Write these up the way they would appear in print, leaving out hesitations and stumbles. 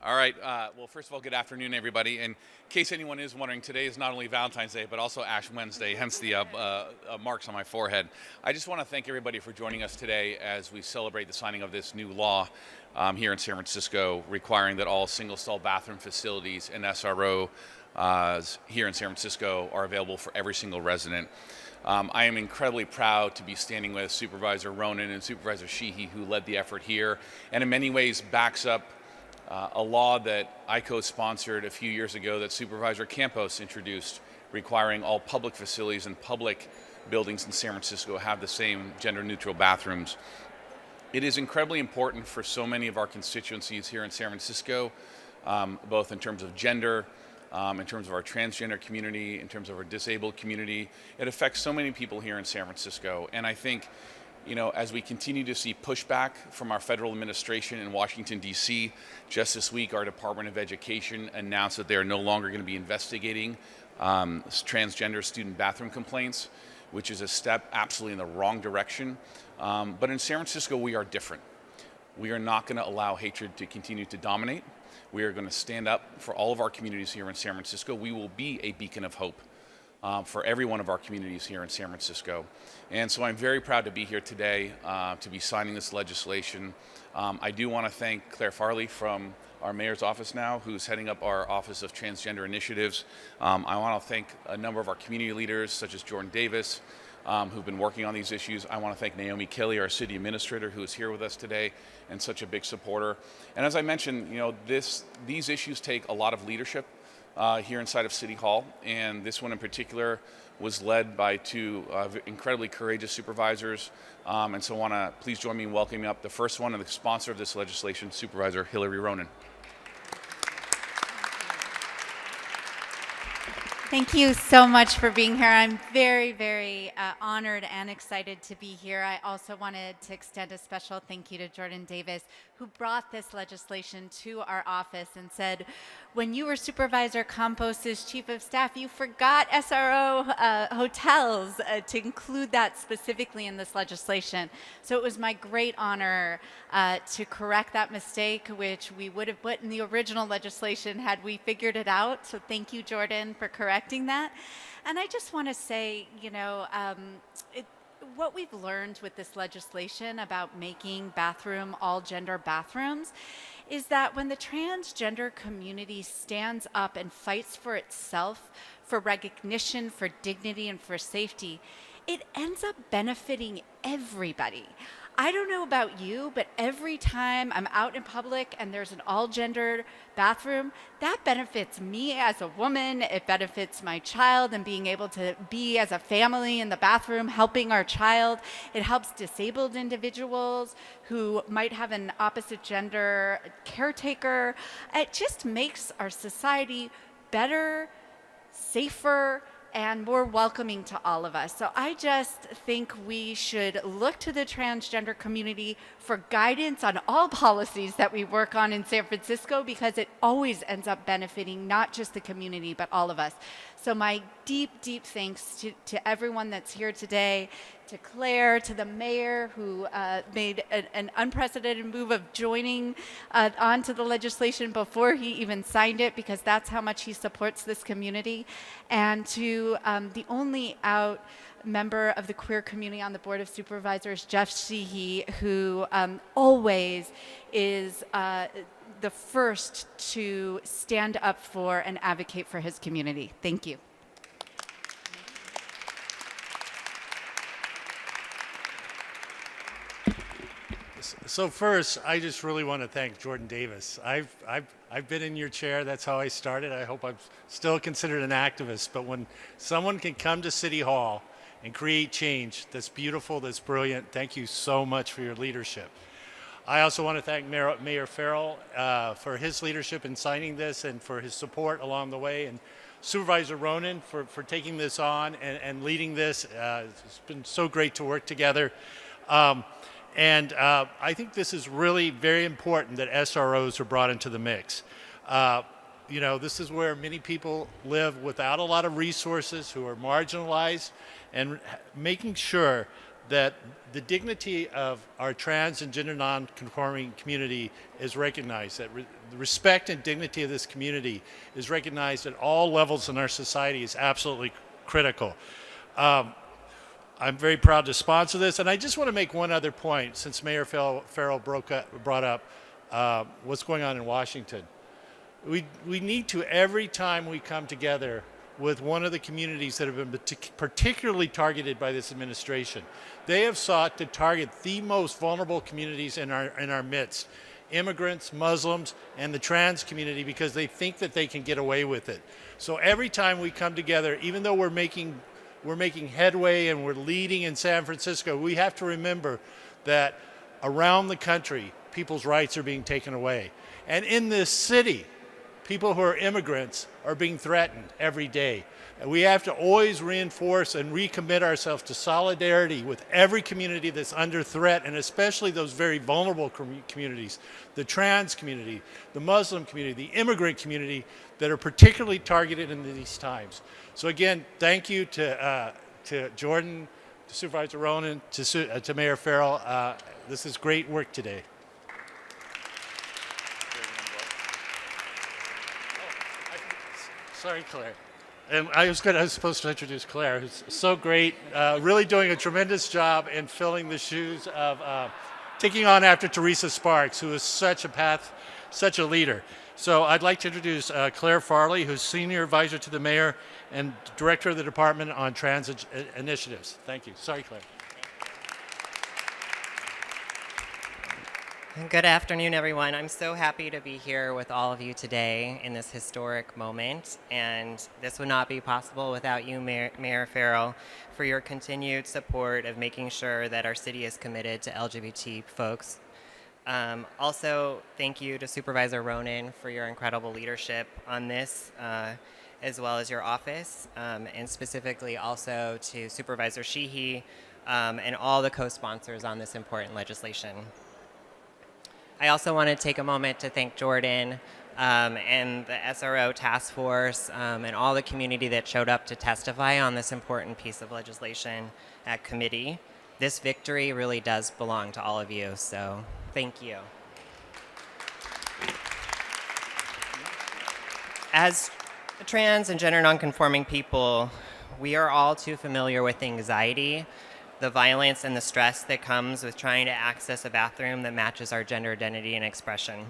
All right. Well, first of all, good afternoon, everybody. In case anyone is wondering, today is not only Valentine's Day, but also Ash Wednesday, hence the marks on my forehead. I just want to thank everybody for joining us today as we celebrate the signing of this new law here in San Francisco, requiring that all single-stall bathroom facilities and SRO here in San Francisco are available for every single resident. I am incredibly proud to be standing with Supervisor Ronan and Supervisor Sheehy, who led the effort here, and in many ways backs up a law that I co-sponsored a few years ago that Supervisor Campos introduced, requiring all public facilities and public buildings in San Francisco have the same gender-neutral bathrooms. It is incredibly important for so many of our constituencies here in San Francisco, both in terms of gender, in terms of our transgender community, in terms of our disabled community. It affects so many people here in San Francisco, and I think as we continue to see pushback from our federal administration in Washington, D.C., just this week, our Department of Education announced that they are no longer going to be investigating transgender student bathroom complaints, which is a step absolutely in the wrong direction. But in San Francisco, we are different. We are not going to allow hatred to continue to dominate. We are going to stand up for all of our communities here in San Francisco. We will be a beacon of hope for every one of our communities here in San Francisco. And so I'm very proud to be here today to be signing this legislation. I do want to thank Claire Farley from our mayor's office now, who's heading up our Office of Transgender Initiatives. I want to thank a number of our community leaders, such as Jordan Davis, who've been working on these issues. I want to thank Naomi Kelly, our city administrator, who is here with us today and such a big supporter. And as I mentioned, these issues take a lot of leadership here inside of City Hall, and this one in particular was led by two incredibly courageous supervisors, and so I want to please join me in welcoming up the first one and the sponsor of this legislation, Supervisor Hillary Ronan. Thank you so much for being here. I'm very, very honored and excited to be here. I also wanted to extend a special thank you to Jordan Davis, who brought this legislation to our office and said, when you were Supervisor Campos' chief of staff, you forgot SRO hotels to include that specifically in this legislation. So it was my great honor to correct that mistake, which we would have put in the original legislation had we figured it out. So thank you, Jordan, for correcting that. And I just want to say, what we've learned with this legislation about making all gender bathrooms is that when the transgender community stands up and fights for itself, for recognition, for dignity, and for safety, it ends up benefiting everybody. I don't know about you, but every time I'm out in public and there's an all-gender bathroom, that benefits me as a woman, it benefits my child and being able to be as a family in the bathroom helping our child. It helps disabled individuals who might have an opposite gender caretaker. It just makes our society better, safer, and more welcoming to all of us. So I just think we should look to the transgender community for guidance on all policies that we work on in San Francisco, because it always ends up benefiting not just the community, but all of us. So my deep, deep thanks to everyone that's here today, to Claire, to the mayor, who made an unprecedented move of joining onto the legislation before he even signed it, because that's how much he supports this community, and to the only out member of the queer community on the Board of Supervisors, Jeff Sheehy, who always is the first to stand up for and advocate for his community. Thank you. So first, I just really want to thank Jordan Davis. I've been in your chair. That's how I started. I hope I'm still considered an activist. But when someone can come to City Hall and create change, that's beautiful, that's brilliant. Thank you so much for your leadership. I also want to thank Mayor Farrell for his leadership in signing this and for his support along the way, and Supervisor Ronan for taking this on and leading this. It's been so great to work together. And I think this is really very important that SROs are brought into the mix. This is where many people live without a lot of resources, who are marginalized, and making sure that the dignity of our trans and gender non-conforming community is recognized, that the respect and dignity of this community is recognized at all levels in our society is absolutely critical. I'm very proud to sponsor this, and I just want to make one other point since Mayor Farrell brought up what's going on in Washington. We need to, every time we come together with one of the communities that have been particularly targeted by this administration, they have sought to target the most vulnerable communities in our midst, immigrants, Muslims, and the trans community, because they think that they can get away with it. So every time we come together, even though we're making headway and we're leading in San Francisco, we have to remember that around the country, people's rights are being taken away. And in this city, people who are immigrants are being threatened every day. And we have to always reinforce and recommit ourselves to solidarity with every community that's under threat, and especially those very vulnerable communities, the trans community, the Muslim community, the immigrant community that are particularly targeted in these times. So again, thank you to Jordan, to Supervisor Ronan, to Mayor Farrell. This is great work today. Sorry, Claire. And I was supposed to introduce Claire, who's so great, really doing a tremendous job in filling the shoes of taking on after Teresa Sparks, who is such a leader. So I'd like to introduce Claire Farley, who's Senior Advisor to the Mayor and Director of the Department on Transit Initiatives. Thank you. Sorry, Claire. Good afternoon, everyone. I'm so happy to be here with all of you today in this historic moment, and this would not be possible without you, Mayor Farrell, for your continued support of making sure that our city is committed to LGBT folks. Also, thank you to Supervisor Ronan for your incredible leadership on this, as well as your office, and specifically also to Supervisor Sheehy and all the co-sponsors on this important legislation. I also want to take a moment to thank Jordan and the SRO task force and all the community that showed up to testify on this important piece of legislation at committee. This victory really does belong to all of you, so thank you. As trans and gender nonconforming people, we are all too familiar with anxiety, the violence and the stress that comes with trying to access a bathroom that matches our gender identity and expression.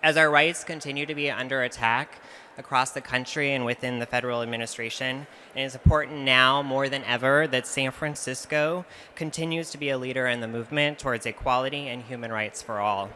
As our rights continue to be under attack across the country and within the federal administration, it is important now more than ever that San Francisco continues to be a leader in the movement towards equality and human rights for all.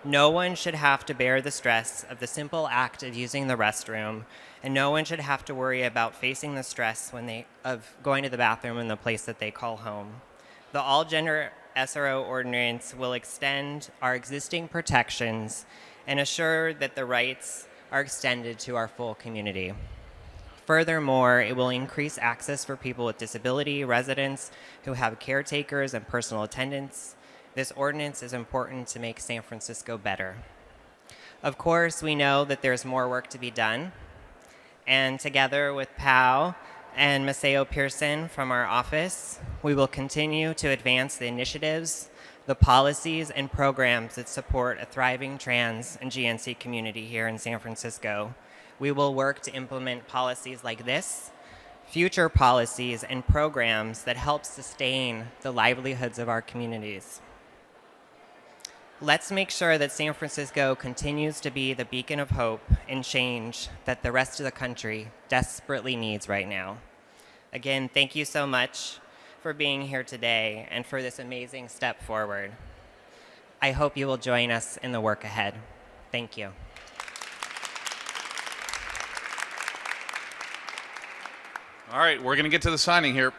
No one should have to bear the stress of the simple act of using the restroom, and no one should have to worry about facing the stress of going to the bathroom in the place that they call home. The All Gender SRO Ordinance will extend our existing protections and assure that the rights are extended to our full community. Furthermore, it will increase access for people with disability, residents who have caretakers and personal attendants. This ordinance is important to make San Francisco better. Of course, we know that there's more work to be done, and together with Pau and Maceo Pearson from our office, we will continue to advance the initiatives, the policies, and programs that support a thriving trans and GNC community here in San Francisco. We will work to implement policies like this, future policies and programs that help sustain the livelihoods of our communities. Let's make sure that San Francisco continues to be the beacon of hope and change that the rest of the country desperately needs right now. Again, thank you so much for being here today and for this amazing step forward. I hope you will join us in the work ahead. Thank you. All right, we're going to get to the signing here.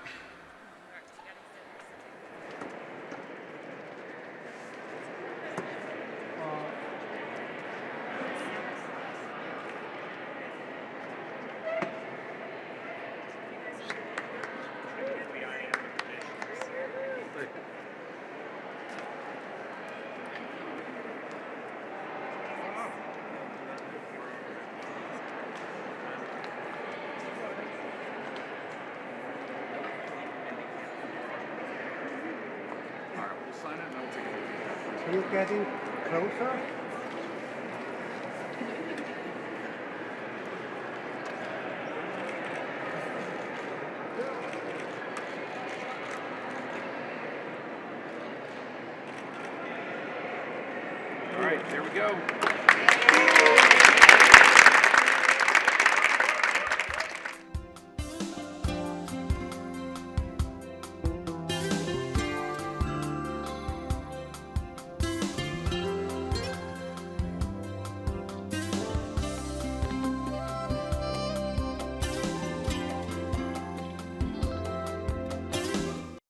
Are you getting closer? All right, there we go.